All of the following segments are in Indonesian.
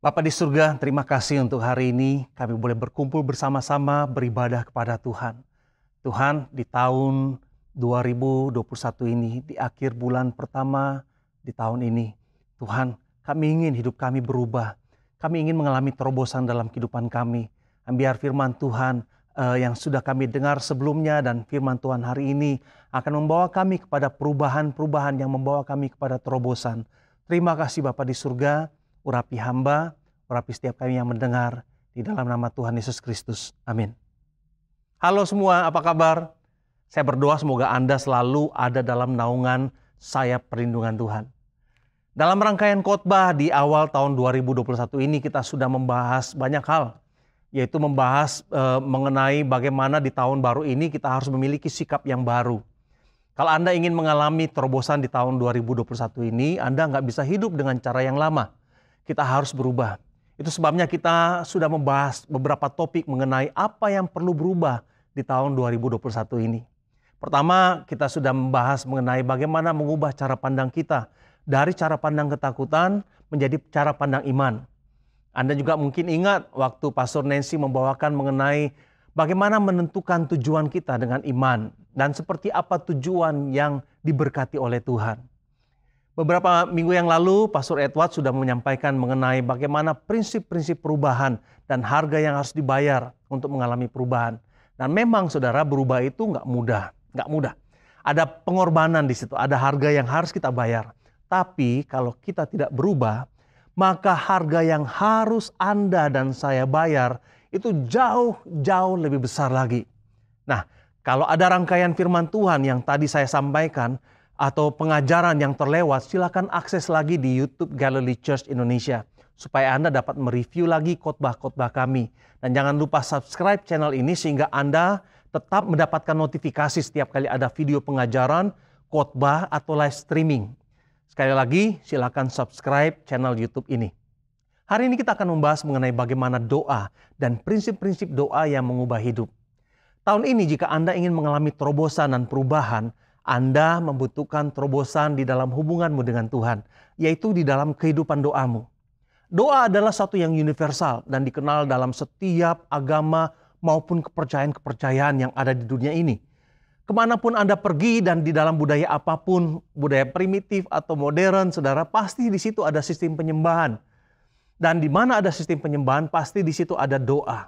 Bapa di surga, terima kasih untuk hari ini kami boleh berkumpul bersama-sama beribadah kepada Tuhan. Tuhan, di tahun 2021 ini, di akhir bulan pertama di tahun ini, Tuhan, kami ingin hidup kami berubah. Kami ingin mengalami terobosan dalam kehidupan kami. Biar firman Tuhan yang sudah kami dengar sebelumnya dan firman Tuhan hari ini akan membawa kami kepada perubahan-perubahan yang membawa kami kepada terobosan. Terima kasih Bapa di surga. Urapi hamba, urapi setiap kami yang mendengar, di dalam nama Tuhan Yesus Kristus. Amin. Halo semua, apa kabar? Saya berdoa semoga Anda selalu ada dalam naungan sayap perlindungan Tuhan. Dalam rangkaian khotbah di awal tahun 2021 ini kita sudah membahas banyak hal, yaitu membahas mengenai bagaimana di tahun baru ini kita harus memiliki sikap yang baru. Kalau Anda ingin mengalami terobosan di tahun 2021 ini, Anda nggak bisa hidup dengan cara yang lama. Kita harus berubah. Itu sebabnya kita sudah membahas beberapa topik mengenai apa yang perlu berubah di tahun 2021 ini. Pertama, kita sudah membahas mengenai bagaimana mengubah cara pandang kita dari cara pandang ketakutan menjadi cara pandang iman. Anda juga mungkin ingat waktu Pastor Nancy membawakan mengenai bagaimana menentukan tujuan kita dengan iman dan seperti apa tujuan yang diberkati oleh Tuhan. Beberapa minggu yang lalu, Pastor Edward sudah menyampaikan mengenai bagaimana prinsip-prinsip perubahan dan harga yang harus dibayar untuk mengalami perubahan. Dan memang saudara, berubah itu nggak mudah. Ada pengorbanan di situ, ada harga yang harus kita bayar. Tapi kalau kita tidak berubah, maka harga yang harus Anda dan saya bayar itu jauh lebih besar lagi. Nah, kalau ada rangkaian firman Tuhan yang tadi saya sampaikan, atau pengajaran yang terlewat, silakan akses lagi di YouTube Galilee Church Indonesia supaya Anda dapat mereview lagi khotbah-khotbah kami. Dan jangan lupa subscribe channel ini sehingga Anda tetap mendapatkan notifikasi setiap kali ada video pengajaran, khotbah atau live streaming. Sekali lagi, silakan subscribe channel YouTube ini. Hari ini kita akan membahas mengenai bagaimana doa dan prinsip-prinsip doa yang mengubah hidup. Tahun ini jika Anda ingin mengalami terobosan dan perubahan, Anda membutuhkan terobosan di dalam hubunganmu dengan Tuhan, yaitu di dalam kehidupan doamu. Doa adalah satu yang universal dan dikenal dalam setiap agama maupun kepercayaan-kepercayaan yang ada di dunia ini. Kemanapun Anda pergi dan di dalam budaya apapun, budaya primitif atau modern, saudara, pasti di situ ada sistem penyembahan. Dan di mana ada sistem penyembahan, pasti di situ ada doa.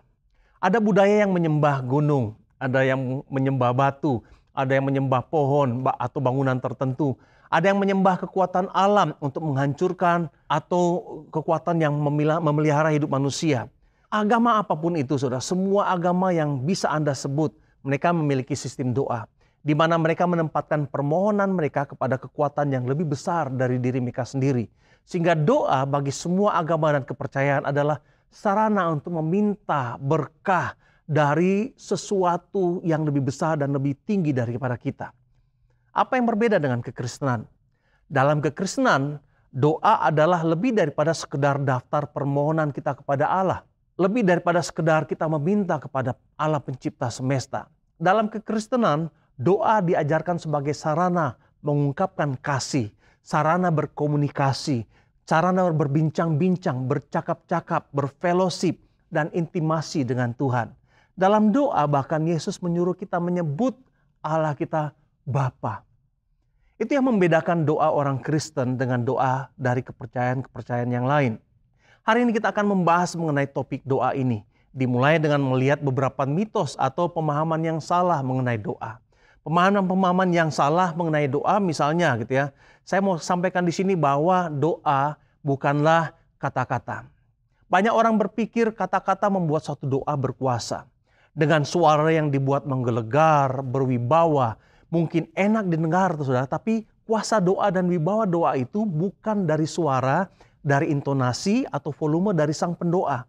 Ada budaya yang menyembah gunung, ada yang menyembah batu, ada yang menyembah pohon atau bangunan tertentu. Ada yang menyembah kekuatan alam untuk menghancurkan atau kekuatan yang memelihara hidup manusia. Agama apapun itu, saudara, semua agama yang bisa Anda sebut, mereka memiliki sistem doa. Di mana mereka menempatkan permohonan mereka kepada kekuatan yang lebih besar dari diri mereka sendiri. Sehingga doa bagi semua agama dan kepercayaan adalah sarana untuk meminta berkah dari sesuatu yang lebih besar dan lebih tinggi daripada kita. Apa yang berbeda dengan kekristenan? Dalam kekristenan, doa adalah lebih daripada sekedar daftar permohonan kita kepada Allah. Lebih daripada sekedar kita meminta kepada Allah pencipta semesta. Dalam kekristenan, doa diajarkan sebagai sarana mengungkapkan kasih, sarana berkomunikasi, sarana berbincang-bincang, bercakap-cakap, berfellowship, dan intimasi dengan Tuhan. Dalam doa bahkan Yesus menyuruh kita menyebut Allah kita Bapa. Itu yang membedakan doa orang Kristen dengan doa dari kepercayaan-kepercayaan yang lain. Hari ini kita akan membahas mengenai topik doa ini. Dimulai dengan melihat beberapa mitos atau pemahaman yang salah mengenai doa. Pemahaman-pemahaman yang salah mengenai doa misalnya gitu ya. Saya mau sampaikan di sini bahwa doa bukanlah kata-kata. Banyak orang berpikir kata-kata membuat suatu doa berkuasa. Dengan suara yang dibuat menggelegar, berwibawa, mungkin enak didengar saudara, tapi kuasa doa dan wibawa doa itu bukan dari suara, dari intonasi atau volume dari sang pendoa.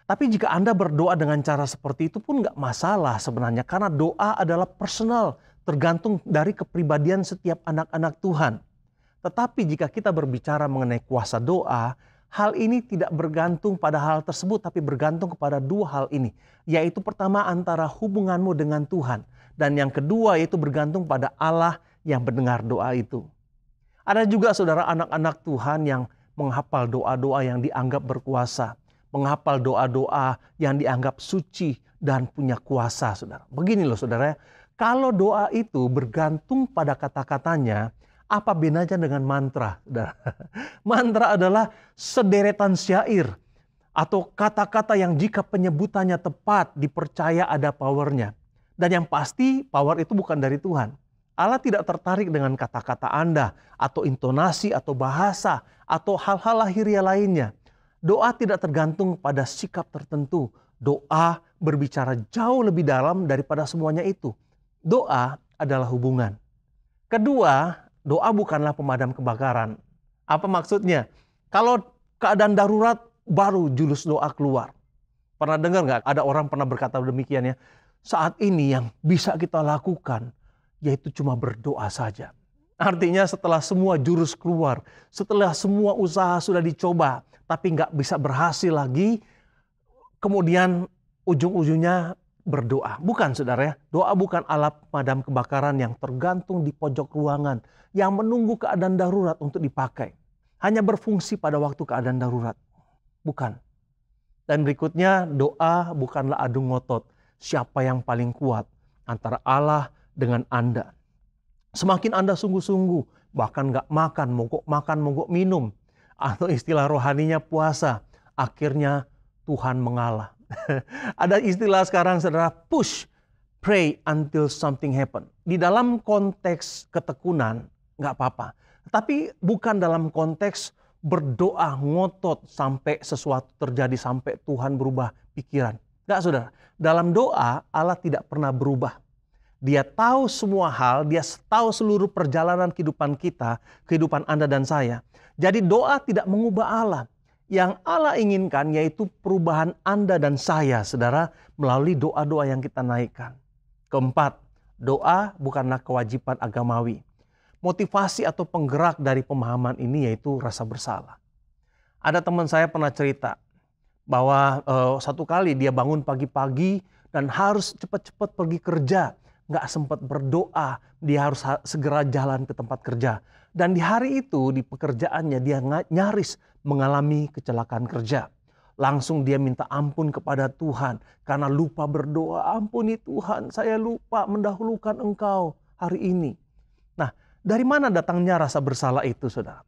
Tapi jika Anda berdoa dengan cara seperti itu pun nggak masalah sebenarnya, karena doa adalah personal, tergantung dari kepribadian setiap anak-anak Tuhan. Tetapi jika kita berbicara mengenai kuasa doa, hal ini tidak bergantung pada hal tersebut, tapi bergantung kepada dua hal ini. Yaitu pertama antara hubunganmu dengan Tuhan. Dan yang kedua yaitu bergantung pada Allah yang mendengar doa itu. Ada juga saudara anak-anak Tuhan yang menghafal doa-doa yang dianggap berkuasa, menghafal doa-doa yang dianggap suci dan punya kuasa, saudara. Begini loh saudara, kalau doa itu bergantung pada kata-katanya, apa bedanya dengan mantra, saudara? Mantra adalah sederetan syair atau kata-kata yang jika penyebutannya tepat dipercaya ada powernya. Dan yang pasti power itu bukan dari Tuhan. Allah tidak tertarik dengan kata-kata Anda atau intonasi atau bahasa atau hal-hal lahiriah lainnya. Doa tidak tergantung pada sikap tertentu. Doa berbicara jauh lebih dalam daripada semuanya itu. Doa adalah hubungan. Kedua, doa bukanlah pemadam kebakaran. Apa maksudnya? Kalau keadaan darurat baru jurus doa keluar. Pernah dengar nggak? Ada orang pernah berkata demikian ya. Saat ini yang bisa kita lakukan yaitu cuma berdoa saja. Artinya setelah semua jurus keluar, setelah semua usaha sudah dicoba, tapi nggak bisa berhasil lagi, kemudian ujung-ujungnya berdoa. Bukan saudara ya, doa bukan alat pemadam kebakaran yang tergantung di pojok ruangan, yang menunggu keadaan darurat untuk dipakai. Hanya berfungsi pada waktu keadaan darurat. Bukan. Dan berikutnya, doa bukanlah adu ngotot. Siapa yang paling kuat antara Allah dengan Anda. Semakin Anda sungguh-sungguh, bahkan gak makan, mogok minum, atau istilah rohaninya puasa, akhirnya Tuhan mengalah. Ada istilah sekarang saudara, push, pray until something happen. Di dalam konteks ketekunan, gak apa-apa. Tapi bukan dalam konteks berdoa ngotot sampai sesuatu terjadi, sampai Tuhan berubah pikiran. Gak saudara, dalam doa Allah tidak pernah berubah. Dia tahu semua hal, dia tahu seluruh perjalanan kehidupan kita, kehidupan Anda dan saya. Jadi doa tidak mengubah Allah. Yang Allah inginkan yaitu perubahan Anda dan saya, saudara, melalui doa-doa yang kita naikkan. Keempat, doa bukanlah kewajiban agamawi. Motivasi atau penggerak dari pemahaman ini yaitu rasa bersalah. Ada teman saya pernah cerita bahwa satu kali dia bangun pagi-pagi dan harus cepat-cepat pergi kerja. Nggak sempat berdoa, dia harus segera jalan ke tempat kerja. Dan di hari itu, di pekerjaannya dia nyaris mengalami kecelakaan kerja. Langsung dia minta ampun kepada Tuhan karena lupa berdoa. Ampuni Tuhan, saya lupa mendahulukan Engkau hari ini. Nah, dari mana datangnya rasa bersalah itu, saudara?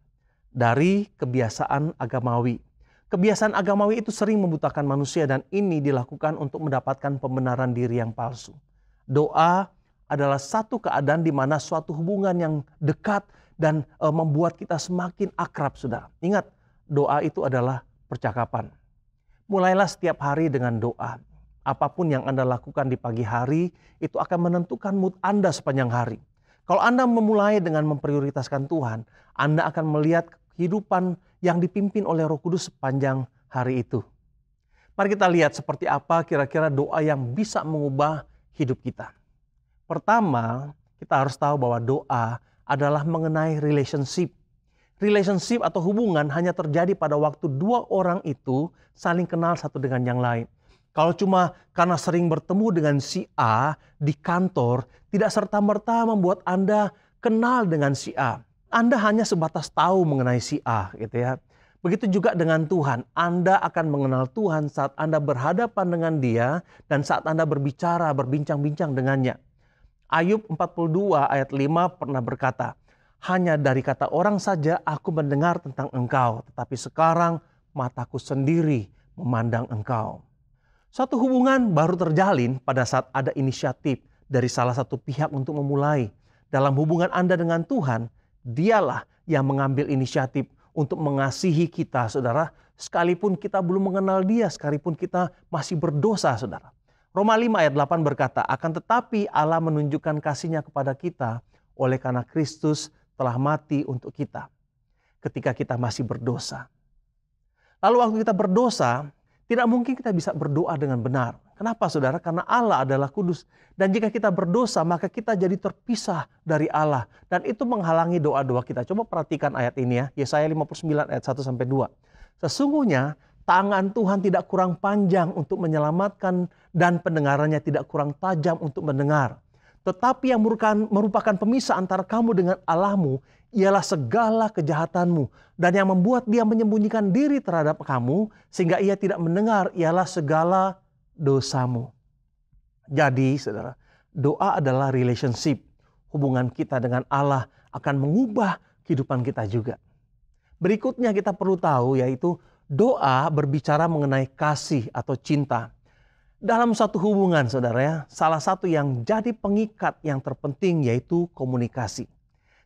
Dari kebiasaan agamawi. Kebiasaan agamawi itu sering membutakan manusia dan ini dilakukan untuk mendapatkan pembenaran diri yang palsu. Doa adalah satu keadaan di mana suatu hubungan yang dekat dan membuat kita semakin akrab, saudara. Ingat, doa itu adalah percakapan. Mulailah setiap hari dengan doa. Apapun yang Anda lakukan di pagi hari, itu akan menentukan mood Anda sepanjang hari. Kalau Anda memulai dengan memprioritaskan Tuhan, Anda akan melihat kehidupan yang dipimpin oleh Roh Kudus sepanjang hari itu. Mari kita lihat seperti apa kira-kira doa yang bisa mengubah hidup kita. Pertama, kita harus tahu bahwa doa adalah mengenai relationship. Relationship atau hubungan hanya terjadi pada waktu dua orang itu saling kenal satu dengan yang lain. Kalau cuma karena sering bertemu dengan si A di kantor, tidak serta-merta membuat Anda kenal dengan si A. Anda hanya sebatas tahu mengenai si A, gitu ya. Begitu juga dengan Tuhan. Anda akan mengenal Tuhan saat Anda berhadapan dengan Dia dan saat Anda berbicara, berbincang-bincang dengannya. Ayub 42 ayat 5 pernah berkata, hanya dari kata orang saja aku mendengar tentang Engkau, tetapi sekarang mataku sendiri memandang Engkau. Suatu hubungan baru terjalin pada saat ada inisiatif dari salah satu pihak untuk memulai. Dalam hubungan Anda dengan Tuhan, Dialah yang mengambil inisiatif untuk mengasihi kita, saudara, sekalipun kita belum mengenal Dia, sekalipun kita masih berdosa, saudara. Roma 5 ayat 8 berkata, akan tetapi Allah menunjukkan kasih-Nya kepada kita oleh karena Kristus telah mati untuk kita ketika kita masih berdosa. Lalu waktu kita berdosa, tidak mungkin kita bisa berdoa dengan benar. Kenapa saudara? Karena Allah adalah kudus. Dan jika kita berdosa, maka kita jadi terpisah dari Allah. Dan itu menghalangi doa-doa kita. Coba perhatikan ayat ini ya. Yesaya 59 ayat 1-2. Sesungguhnya tangan Tuhan tidak kurang panjang untuk menyelamatkan dan pendengarannya tidak kurang tajam untuk mendengar. Tetapi yang merupakan pemisah antara kamu dengan Allahmu ialah segala kejahatanmu. Dan yang membuat dia menyembunyikan diri terhadap kamu sehingga ia tidak mendengar ialah segala dosamu. Jadi saudara, doa adalah relationship. Hubungan kita dengan Allah akan mengubah kehidupan kita juga. Berikutnya kita perlu tahu yaitu doa berbicara mengenai kasih atau cinta. Dalam satu hubungan saudara ya, salah satu yang jadi pengikat yang terpenting yaitu komunikasi.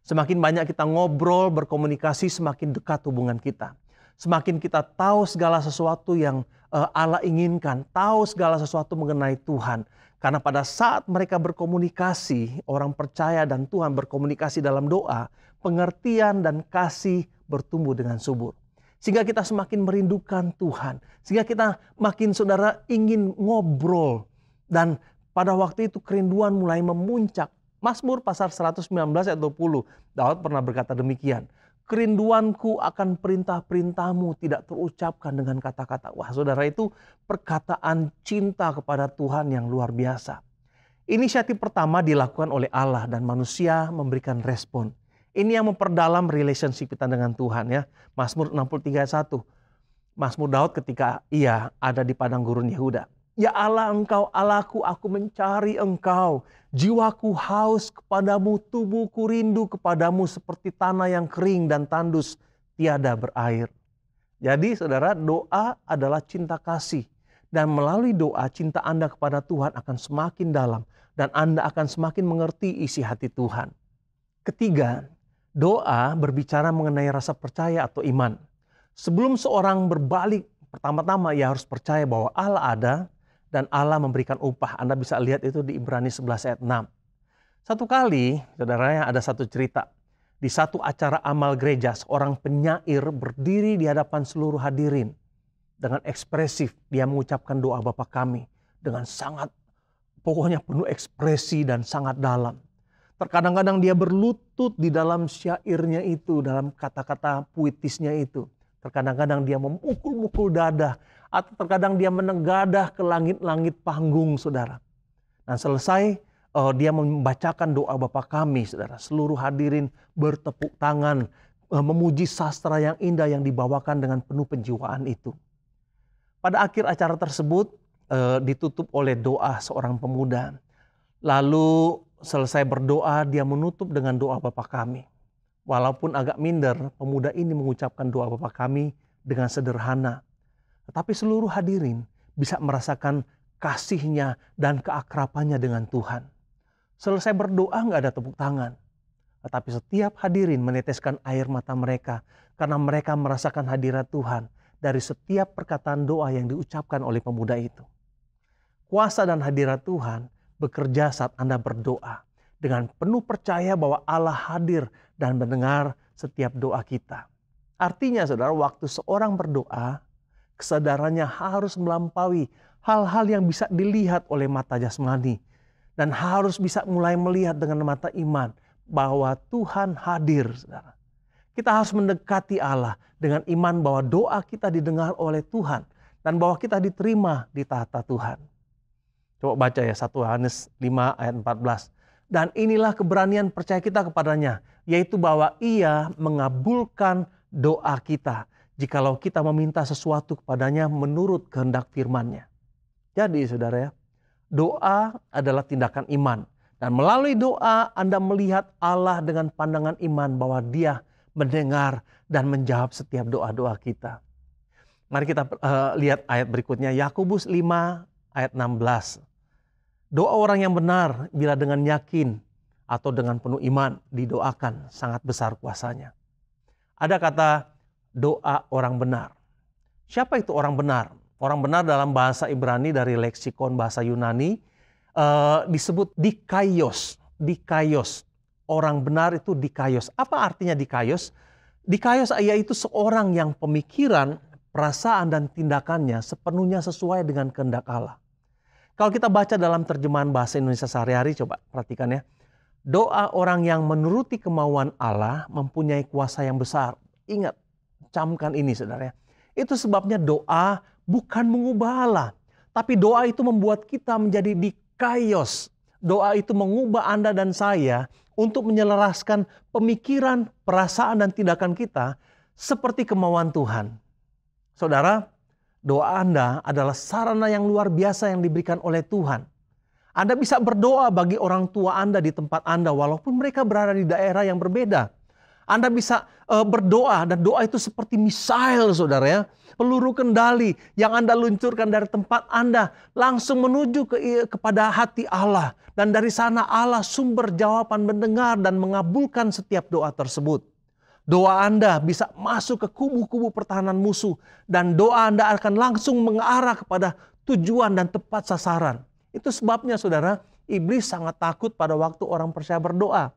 Semakin banyak kita ngobrol, berkomunikasi, semakin dekat hubungan kita. Semakin kita tahu segala sesuatu yang Allah inginkan, tahu segala sesuatu mengenai Tuhan. Karena pada saat mereka berkomunikasi, orang percaya dan Tuhan berkomunikasi dalam doa, pengertian dan kasih bertumbuh dengan subur. Sehingga kita semakin merindukan Tuhan. Sehingga kita makin saudara ingin ngobrol. Dan pada waktu itu kerinduan mulai memuncak. Mazmur pasal 119 ayat 20. Daud pernah berkata demikian. Kerinduanku akan perintah-perintahmu tidak terucapkan dengan kata-kata. Wah saudara, itu perkataan cinta kepada Tuhan yang luar biasa. Inisiatif pertama dilakukan oleh Allah dan manusia memberikan respon. Ini yang memperdalam relationship kita dengan Tuhan ya. Mazmur 63 ayat 1. Mazmur Daud ketika ia ada di padang gurun Yehuda. Ya Allah, Engkau Allahku, aku mencari Engkau. Jiwaku haus kepadamu, tubuhku rindu kepadamu seperti tanah yang kering dan tandus tiada berair. Jadi saudara, doa adalah cinta kasih. Dan melalui doa, cinta Anda kepada Tuhan akan semakin dalam. Dan Anda akan semakin mengerti isi hati Tuhan. Ketiga, doa berbicara mengenai rasa percaya atau iman. Sebelum seorang berbalik, pertama-tama ia harus percaya bahwa Allah ada dan Allah memberikan upah. Anda bisa lihat itu di Ibrani 11 ayat 6. Satu kali, saudara, ada satu cerita. Di satu acara amal gereja, seorang penyair berdiri di hadapan seluruh hadirin. Dengan ekspresif, dia mengucapkan doa Bapa kami. Dengan sangat, pokoknya penuh ekspresi dan sangat dalam. Terkadang-kadang dia berlutut di dalam syairnya itu, dalam kata-kata puitisnya itu. Terkadang-kadang dia memukul-mukul dada, atau terkadang dia menegadah ke langit-langit panggung, saudara. Nah selesai dia membacakan doa Bapa kami, saudara. Seluruh hadirin bertepuk tangan, memuji sastra yang indah yang dibawakan dengan penuh penjiwaan itu. Pada akhir acara tersebut ditutup oleh doa seorang pemuda. Lalu selesai berdoa, dia menutup dengan doa Bapa kami. Walaupun agak minder, pemuda ini mengucapkan doa Bapa kami dengan sederhana. Tetapi seluruh hadirin bisa merasakan kasihnya dan keakrabannya dengan Tuhan. Selesai berdoa nggak ada tepuk tangan. Tetapi setiap hadirin meneteskan air mata mereka karena mereka merasakan hadirat Tuhan dari setiap perkataan doa yang diucapkan oleh pemuda itu. Kuasa dan hadirat Tuhan bekerja saat Anda berdoa dengan penuh percaya bahwa Allah hadir dan mendengar setiap doa kita. Artinya saudara, waktu seorang berdoa, kesadarannya harus melampaui hal-hal yang bisa dilihat oleh mata jasmani. Dan harus bisa mulai melihat dengan mata iman bahwa Tuhan hadir. Saudara. Kita harus mendekati Allah dengan iman bahwa doa kita didengar oleh Tuhan. Dan bahwa kita diterima di tahta Tuhan. Coba baca ya 1 Yohanes 5 ayat 14. Dan inilah keberanian percaya kita kepadanya. Yaitu bahwa ia mengabulkan doa kita. Jikalau kita meminta sesuatu kepadanya menurut kehendak firman-Nya. Jadi saudara ya, doa adalah tindakan iman. Dan melalui doa Anda melihat Allah dengan pandangan iman bahwa Dia mendengar dan menjawab setiap doa-doa kita. Mari kita lihat ayat berikutnya, Yakobus 5 ayat 16. Doa orang yang benar bila dengan yakin atau dengan penuh iman didoakan sangat besar kuasanya. Ada kata doa orang benar. Siapa itu orang benar? Orang benar dalam bahasa Ibrani dari leksikon bahasa Yunani disebut dikaios. Dikaios. Orang benar itu dikaios. Apa artinya dikaios? Dikaios yaitu seorang yang pemikiran, perasaan dan tindakannya sepenuhnya sesuai dengan kehendak Allah. Kalau kita baca dalam terjemahan bahasa Indonesia sehari-hari, coba perhatikan ya. Doa orang yang menuruti kemauan Allah mempunyai kuasa yang besar. Ingat, camkan ini saudara ya. Itu sebabnya doa bukan mengubah Allah. Tapi doa itu membuat kita menjadi dikaios. Doa itu mengubah Anda dan saya untuk menyelaraskan pemikiran, perasaan, dan tindakan kita seperti kemauan Tuhan. Saudara, doa Anda adalah sarana yang luar biasa yang diberikan oleh Tuhan. Anda bisa berdoa bagi orang tua Anda di tempat Anda walaupun mereka berada di daerah yang berbeda. Anda bisa berdoa, dan doa itu seperti misail, saudara ya. Peluru kendali yang Anda luncurkan dari tempat Anda langsung menuju kepada hati Allah. Dan dari sana Allah sumber jawaban, mendengar dan mengabulkan setiap doa tersebut. Doa Anda bisa masuk ke kubu-kubu pertahanan musuh. Dan doa Anda akan langsung mengarah kepada tujuan dan tepat sasaran. Itu sebabnya saudara, iblis sangat takut pada waktu orang percaya berdoa.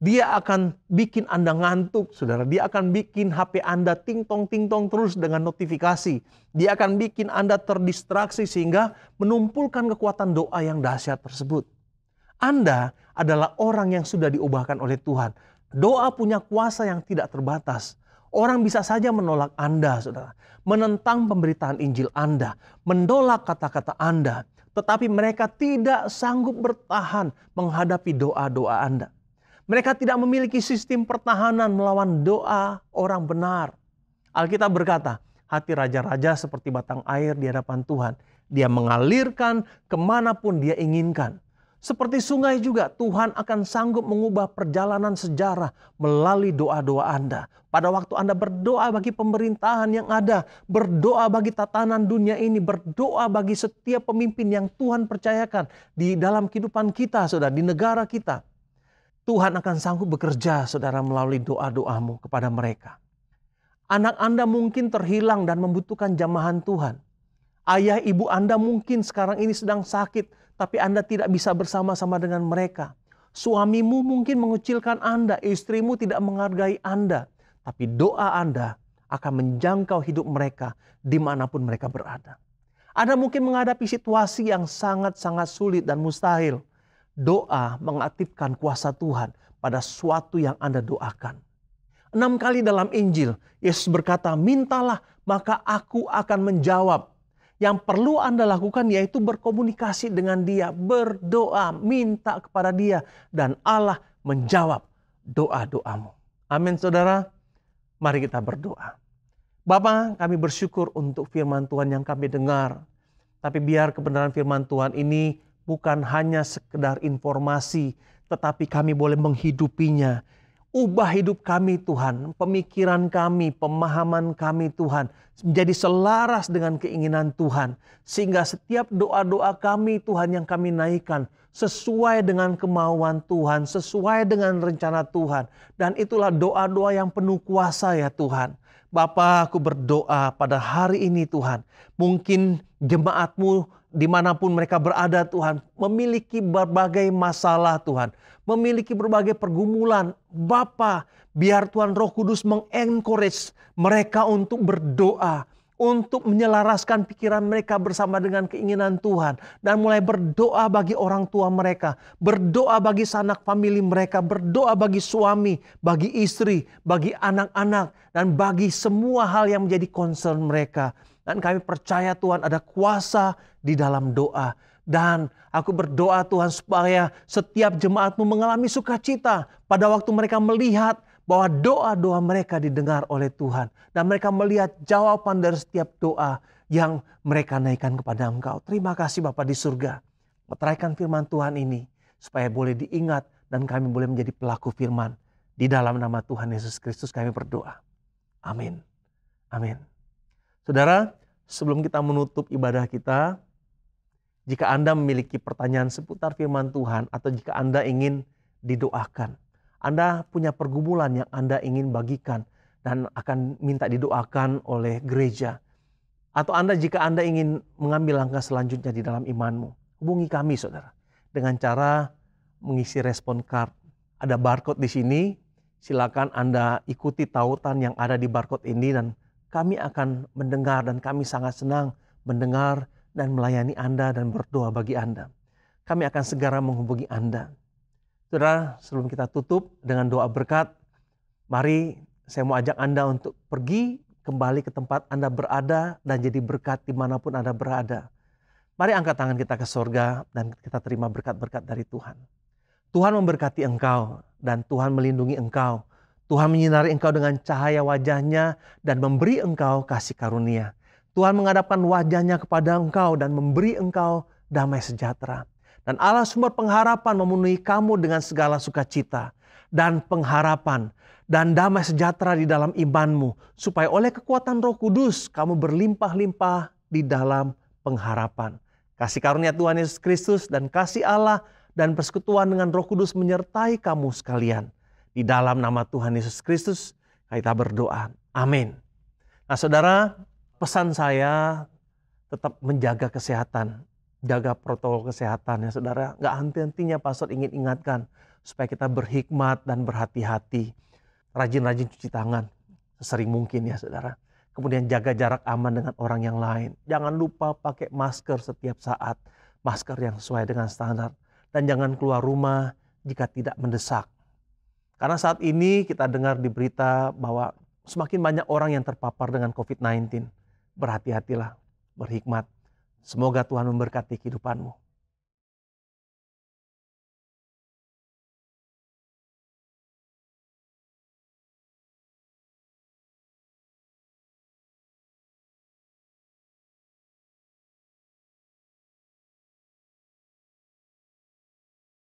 Dia akan bikin Anda ngantuk, saudara. Dia akan bikin HP Anda ting-tong terus dengan notifikasi. Dia akan bikin Anda terdistraksi sehingga menumpulkan kekuatan doa yang dahsyat tersebut. Anda adalah orang yang sudah diubahkan oleh Tuhan. Doa punya kuasa yang tidak terbatas. Orang bisa saja menolak Anda, saudara. Menentang pemberitaan Injil Anda. Menolak kata-kata Anda. Tetapi mereka tidak sanggup bertahan menghadapi doa-doa Anda. Mereka tidak memiliki sistem pertahanan melawan doa orang benar. Alkitab berkata, hati raja-raja seperti batang air di hadapan Tuhan. Dia mengalirkan kemanapun dia inginkan. Seperti sungai juga, Tuhan akan sanggup mengubah perjalanan sejarah melalui doa-doa Anda. Pada waktu Anda berdoa bagi pemerintahan yang ada, berdoa bagi tatanan dunia ini, berdoa bagi setiap pemimpin yang Tuhan percayakan di dalam kehidupan kita, saudara, di negara kita. Tuhan akan sanggup bekerja, saudara, melalui doa-doamu kepada mereka. Anak Anda mungkin terhilang dan membutuhkan jamahan Tuhan. Ayah ibu Anda mungkin sekarang ini sedang sakit, tapi Anda tidak bisa bersama-sama dengan mereka. Suamimu mungkin mengucilkan Anda, istrimu tidak menghargai Anda. Tapi doa Anda akan menjangkau hidup mereka dimanapun mereka berada. Anda mungkin menghadapi situasi yang sangat-sangat sulit dan mustahil. Doa mengaktifkan kuasa Tuhan pada suatu yang Anda doakan. 6 kali dalam Injil, Yesus berkata, mintalah maka aku akan menjawab. Yang perlu Anda lakukan yaitu berkomunikasi dengan Dia, berdoa, minta kepada Dia, dan Allah menjawab doa-doamu. Amin, saudara. Mari kita berdoa. Bapa, kami bersyukur untuk firman Tuhan yang kami dengar. Tapi biar kebenaran firman Tuhan ini bukan hanya sekedar informasi, tetapi kami boleh menghidupinya. Ubah hidup kami Tuhan, pemikiran kami, pemahaman kami Tuhan, menjadi selaras dengan keinginan Tuhan. Sehingga setiap doa-doa kami Tuhan yang kami naikkan, sesuai dengan kemauan Tuhan, sesuai dengan rencana Tuhan. Dan itulah doa-doa yang penuh kuasa ya Tuhan. Bapa, aku berdoa pada hari ini Tuhan, mungkin jemaat-Mu dimanapun mereka berada Tuhan, memiliki berbagai masalah Tuhan, memiliki berbagai pergumulan. Bapa, biar Tuhan Roh Kudus mengencourage mereka untuk berdoa, untuk menyelaraskan pikiran mereka bersama dengan keinginan Tuhan. Dan mulai berdoa bagi orang tua mereka, berdoa bagi sanak famili mereka, berdoa bagi suami, bagi istri, bagi anak-anak, dan bagi semua hal yang menjadi concern mereka. Dan kami percaya Tuhan ada kuasa di dalam doa. Dan aku berdoa Tuhan supaya setiap jemaat-Mu mengalami sukacita pada waktu mereka melihat bahwa doa-doa mereka didengar oleh Tuhan. Dan mereka melihat jawaban dari setiap doa yang mereka naikkan kepada Engkau. Terima kasih Bapa di surga. Meteraikan firman Tuhan ini supaya boleh diingat dan kami boleh menjadi pelaku firman. Di dalam nama Tuhan Yesus Kristus kami berdoa. Amin. Amin. Saudara, sebelum kita menutup ibadah kita, jika Anda memiliki pertanyaan seputar firman Tuhan atau jika Anda ingin didoakan, Anda punya pergumulan yang Anda ingin bagikan dan akan minta didoakan oleh gereja, atau jika Anda ingin mengambil langkah selanjutnya di dalam imanmu, hubungi kami saudara dengan cara mengisi respon card. Ada barcode di sini, silakan Anda ikuti tautan yang ada di barcode ini dan kami akan mendengar dan kami sangat senang mendengar dan melayani Anda dan berdoa bagi Anda. Kami akan segera menghubungi Anda. Saudara, sebelum kita tutup dengan doa berkat, mari saya mau ajak Anda untuk pergi kembali ke tempat Anda berada dan jadi berkat dimanapun Anda berada. Mari angkat tangan kita ke surga dan kita terima berkat-berkat dari Tuhan. Tuhan memberkati engkau dan Tuhan melindungi engkau. Tuhan menyinari engkau dengan cahaya wajahnya dan memberi engkau kasih karunia. Tuhan menghadapkan wajahnya kepada engkau dan memberi engkau damai sejahtera. Dan Allah sumber pengharapan memenuhi kamu dengan segala sukacita dan pengharapan dan damai sejahtera di dalam imanmu. Supaya oleh kekuatan Roh Kudus kamu berlimpah-limpah di dalam pengharapan. Kasih karunia Tuhan Yesus Kristus dan kasih Allah dan persekutuan dengan Roh Kudus menyertai kamu sekalian. Di dalam nama Tuhan Yesus Kristus kita berdoa. Amin. Nah saudara, pesan saya tetap menjaga kesehatan. Jaga protokol kesehatan ya saudara. Gak henti-hentinya pastor ingin ingatkan. Supaya kita berhikmat dan berhati-hati. Rajin-rajin cuci tangan. Sesering mungkin ya saudara. Kemudian jaga jarak aman dengan orang yang lain. Jangan lupa pakai masker setiap saat. Masker yang sesuai dengan standar. Dan jangan keluar rumah jika tidak mendesak. Karena saat ini kita dengar di berita bahwa semakin banyak orang yang terpapar dengan COVID-19. Berhati-hatilah, berhikmat. Semoga Tuhan memberkati kehidupanmu.